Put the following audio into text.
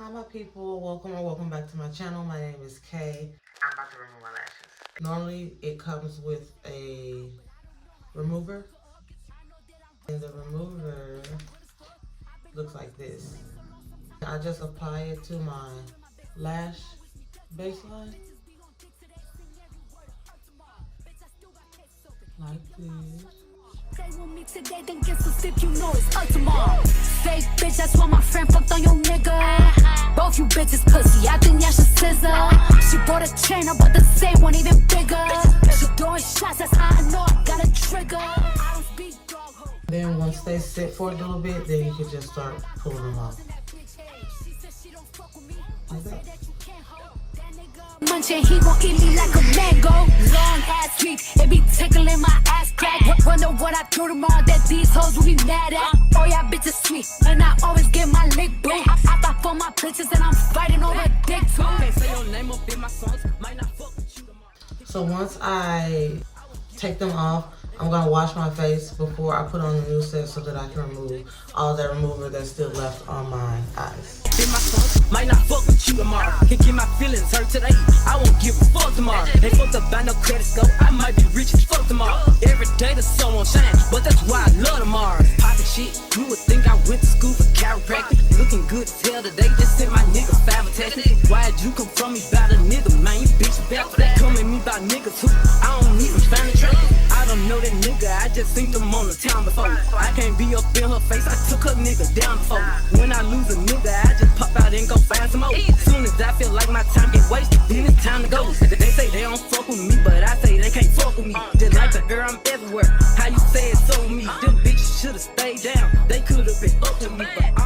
Hi my people, welcome back to my channel. My name is Kay. I'm about to remove my lashes. Normally it comes with a remover, and the remover looks like this. I just apply it to my lash baseline like this. Stay with me today, then get some sleep, you know it's up tomorrow. Fake bitch, that's why my friend fucked on your nigga. Both you bitches pussy, I think y'all should scissor. She bought a chain, I bought the same one, even bigger. She throwing shots, that's how I know I got a trigger. I don't speak dog ho. Then once they sit for a little bit, then you can just start pulling them off. Like that. Munchin', he gon' eat me like a mango. Long ass sweet, it be tickling my ass crack. Wonder what I do tomorrow that these hoes will be mad at. Oh yeah, bitches sweet, and I always get my lick boo. I fight for my bitches and I'm fighting over dick too. So once I take them off, I'm gonna wash my face before I put on the new set so that I can remove all that remover that's still left on my eyes. My sons might not fuck with you tomorrow. Can get my feelings hurt today. I won't give a fuck tomorrow. They fucked up by no credit score. I might be rich as fuck tomorrow. Every day the sun won't shine, but that's why I love tomorrow. Poppin' shit, you would think I went to school for chiropractic. Looking good as hell today. Just sent my nigga 5 attachment. Why'd you come from me about a nigga, man? You bitch back for that. Come at me about niggas who I don't even find attractive. I don't know that nigga, I just seen them on the town before. I can't be up in her face, I took her nigga down before. When I lose a nigga, I just pop out and go find some more. Soon as I feel like my time get wasted, then it's time to go. They say they don't fuck with me, but I say they can't fuck with me. Just like the air, I'm everywhere. How you say it so with me? Them bitches should've stayed down. They could've been up with me, but